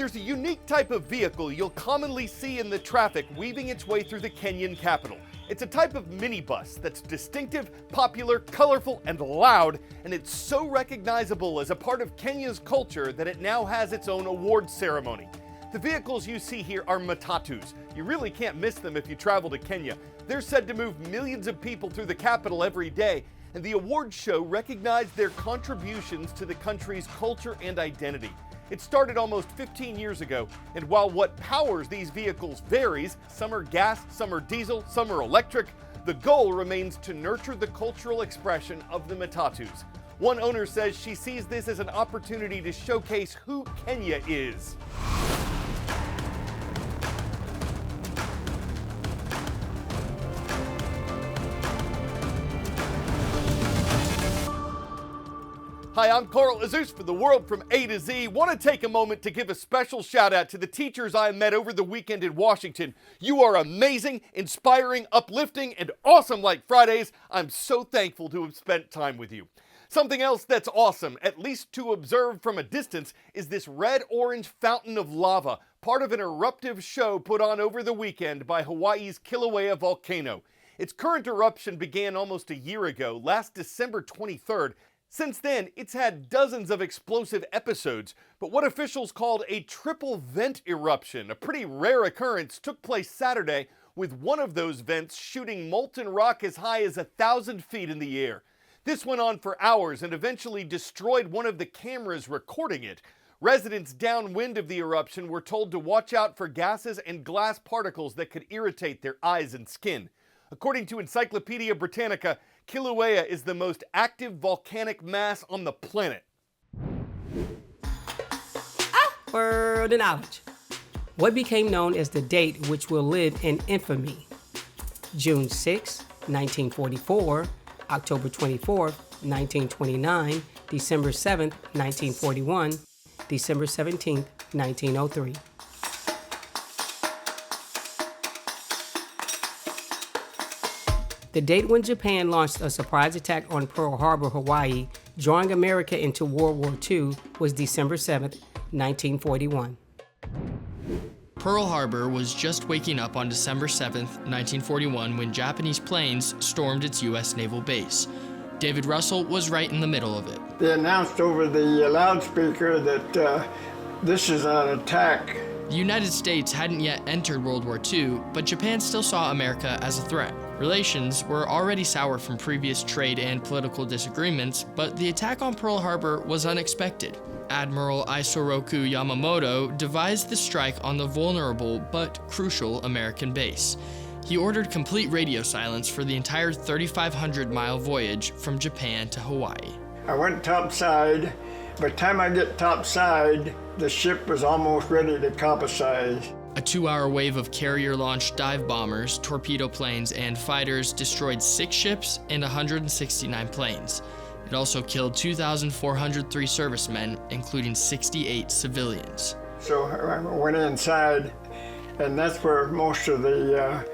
there's a unique type of vehicle you'll commonly see in the traffic weaving its way through the Kenyan capital. It's a type of minibus that's distinctive, popular, colorful, and loud, and it's so recognizable as a part of Kenya's culture that it now has its own award ceremony. The vehicles you see here are matatus. You really can't miss them if you travel to Kenya. They're said to move millions of people through the capital every day, and the award show recognized their contributions to the country's culture and identity. It started almost 15 years ago, and while what powers these vehicles varies, some are gas, some are diesel, some are electric, the goal remains to nurture the cultural expression of the matatus. One owner says she sees this as an opportunity to showcase who Kenya is. Hi, I'm Carl Azuz for The World from A to Z. Want to take a moment to give a special shout out to the teachers I met over the weekend in Washington. You are amazing, inspiring, uplifting, and awesome like Fridays. I'm so thankful to have spent time with you. Something else that's awesome, at least to observe from a distance, is this red-orange fountain of lava, part of an eruptive show put on over the weekend by Hawaii's Kilauea volcano. Its current eruption began almost a year ago, last December 23rd. Since then, it's had dozens of explosive episodes, but what officials called a triple vent eruption, a pretty rare occurrence, took place Saturday, with one of those vents shooting molten rock as high as 1,000 feet in the air. This went on for hours and eventually destroyed one of the cameras recording it. Residents downwind of the eruption were told to watch out for gases and glass particles that could irritate their eyes and skin. According to Encyclopedia Britannica, Kilauea is the most active volcanic mass on the planet. Word of knowledge. What became known as the date which will live in infamy? June 6, 1944, October 24, 1929, December 7, 1941, December 17, 1903. The date when Japan launched a surprise attack on Pearl Harbor, Hawaii, drawing America into World War II, was December 7, 1941. Pearl Harbor was just waking up on December 7, 1941, when Japanese planes stormed its U.S. naval base. David Russell was right in the middle of it. They announced over the loudspeaker that this is an attack. The United States hadn't yet entered World War II, but Japan still saw America as a threat. Relations were already sour from previous trade and political disagreements, but the attack on Pearl Harbor was unexpected. Admiral Isoroku Yamamoto devised the strike on the vulnerable but crucial American base. He ordered complete radio silence for the entire 3,500-mile voyage from Japan to Hawaii. I went topside. By the time I get topside, the ship was almost ready to capsize. A 2-hour wave of carrier-launched dive bombers, torpedo planes, and fighters destroyed 6 ships and 169 planes. It also killed 2,403 servicemen, including 68 civilians. So I went inside, and that's where most of the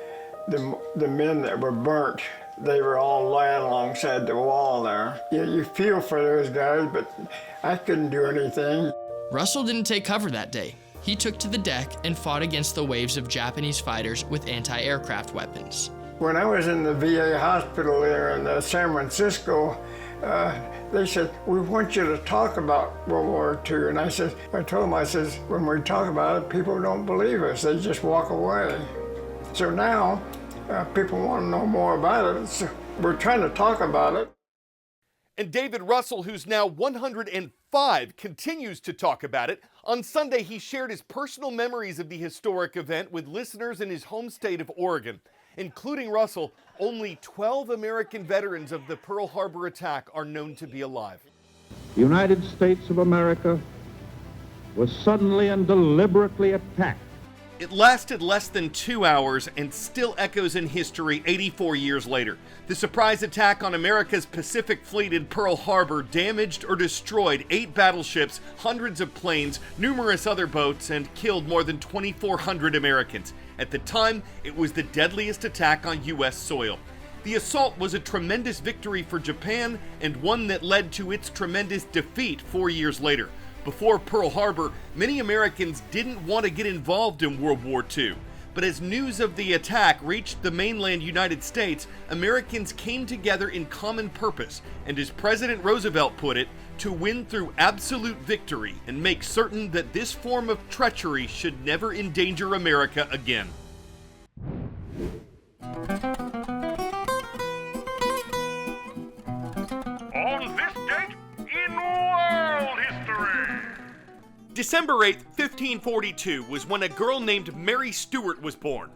men that were burnt, they were all lying alongside the wall there. You feel for those guys, but I couldn't do anything. Russell didn't take cover that day. He took to the deck and fought against the waves of Japanese fighters with anti-aircraft weapons. When I was in the VA hospital there in San Francisco, they said, "We want you to talk about World War II." And I told them, I said, when we talk about it, people don't believe us. They just walk away. So now, people want to know more about it. So we're trying to talk about it. And David Russell, who's now 105, continues to talk about it. On Sunday, he shared his personal memories of the historic event with listeners in his home state of Oregon. Including Russell, only 12 American veterans of the Pearl Harbor attack are known to be alive. The United States of America was suddenly and deliberately attacked. It lasted less than 2 hours and still echoes in history 84 years later. The surprise attack on America's Pacific Fleet in Pearl Harbor damaged or destroyed 8 battleships, hundreds of planes, numerous other boats, and killed more than 2,400 Americans. At the time, it was the deadliest attack on U.S. soil. The assault was a tremendous victory for Japan and one that led to its tremendous defeat 4 years later. Before Pearl Harbor, many Americans didn't want to get involved in World War II. But as news of the attack reached the mainland United States, Americans came together in common purpose, and as President Roosevelt put it, to win through absolute victory and make certain that this form of treachery should never endanger America again. On this date in world history. December 8th, 1542 was when a girl named Mary Stuart was born.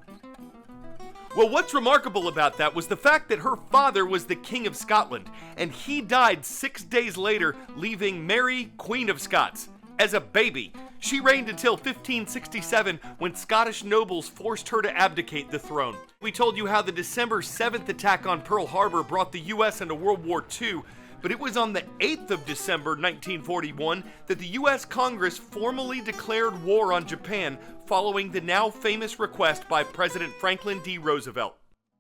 Well, what's remarkable about that was the fact that her father was the King of Scotland, and he died 6 days later, leaving Mary, Queen of Scots. As a baby, she reigned until 1567 when Scottish nobles forced her to abdicate the throne. We told you how the December 7th attack on Pearl Harbor brought the U.S. into World War II, but it was on the 8th of December 1941 that the U.S. Congress formally declared war on Japan following the now famous request by President Franklin D. Roosevelt.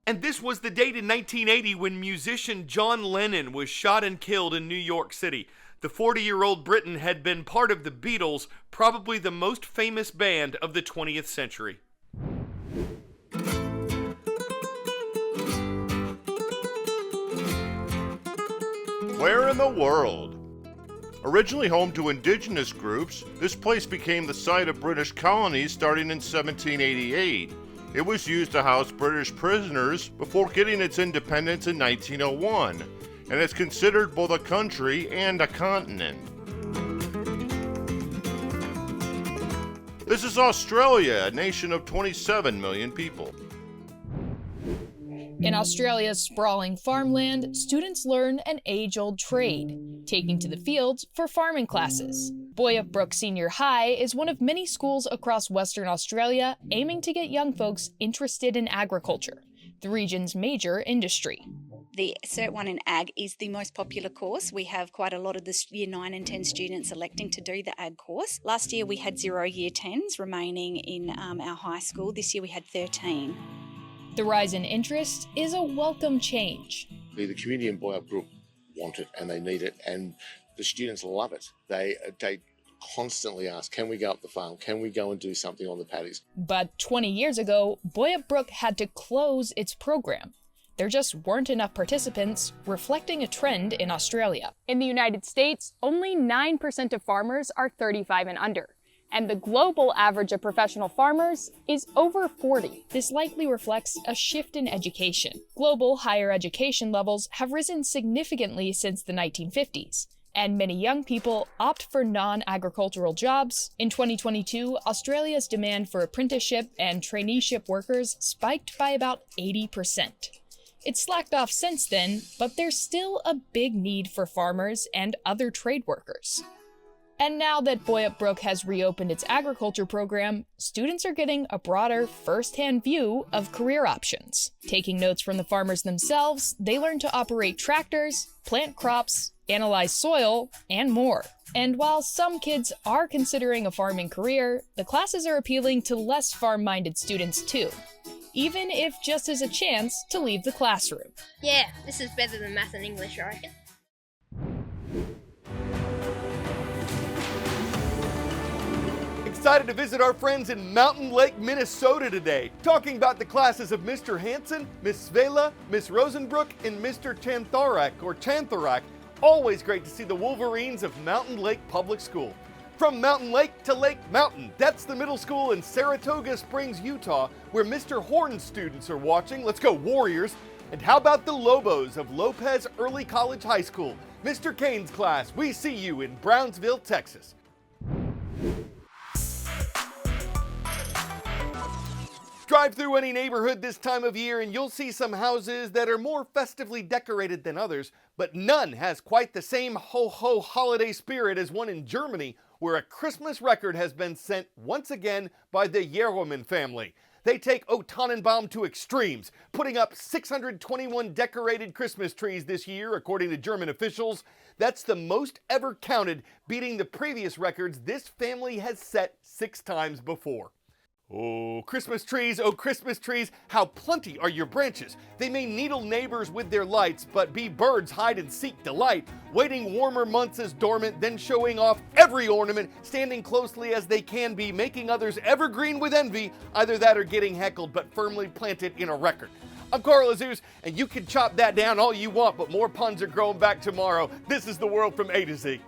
And this was the date in 1980 when musician John Lennon was shot and killed in New York City. The 40-year-old Briton had been part of the Beatles, probably the most famous band of the 20th century. Where in the world? Originally home to indigenous groups, this place became the site of British colonies starting in 1788. It was used to house British prisoners before getting its independence in 1901, and it's considered both a country and a continent. This is Australia, a nation of 27 million people. In Australia's sprawling farmland, students learn an age-old trade, taking to the fields for farming classes. Boyup Brook Senior High is one of many schools across Western Australia aiming to get young folks interested in agriculture, the region's major industry. The Cert 1 in Ag is the most popular course. We have quite a lot of the Year 9 and 10 students electing to do the Ag course. Last year we had 0 Year 10s remaining in our high school. This year we had 13. The rise in interest is a welcome change. The community in Boyup Brook want it and they need it, and the students love it. They constantly ask, can we go up the farm? Can we go and do something on the paddocks? But 20 years ago, Boyup Brook had to close its program. There just weren't enough participants, reflecting a trend in Australia. In the United States, only 9% of farmers are 35 and under. And the global average of professional farmers is over 40. This likely reflects a shift in education. Global higher education levels have risen significantly since the 1950s, and many young people opt for non-agricultural jobs. In 2022, Australia's demand for apprenticeship and traineeship workers spiked by about 80%. It's slacked off since then, but there's still a big need for farmers and other trade workers. And now that Boyup Brook has reopened its agriculture program, students are getting a broader, first-hand view of career options. Taking notes from the farmers themselves, they learn to operate tractors, plant crops, analyze soil, and more. And while some kids are considering a farming career, the classes are appealing to less farm-minded students too, even if just as a chance to leave the classroom. Yeah, this is better than math and English, I reckon. Excited to visit our friends in Mountain Lake, Minnesota today, talking about the classes of Mr. Hansen, Miss Svela, Miss Rosenbrook, and Mr. Chantharak. Always great to see the Wolverines of Mountain Lake Public School. From Mountain Lake to Lake Mountain, that's the middle school in Saratoga Springs, Utah, where Mr. Horton's students are watching. Let's go Warriors! And how about the Lobos of Lopez Early College High School? Mr. Kane's class, we see you in Brownsville, Texas. Drive through any neighborhood this time of year and you'll see some houses that are more festively decorated than others, but none has quite the same ho-ho holiday spirit as one in Germany, where a Christmas record has been set once again by the Jerome family. They take O Tannenbaum to extremes, putting up 621 decorated Christmas trees this year, according to German officials. That's the most ever counted, beating the previous records this family has set 6 times before. Oh, Christmas trees, how plenty are your branches. They may needle neighbors with their lights, but be birds hide and seek delight, waiting warmer months as dormant, then showing off every ornament, standing closely as they can be, making others evergreen with envy, either that or getting heckled, but firmly planted in a record. I'm Carl Azuz, and you can chop that down all you want, but more puns are growing back tomorrow. This is the world from A to Z.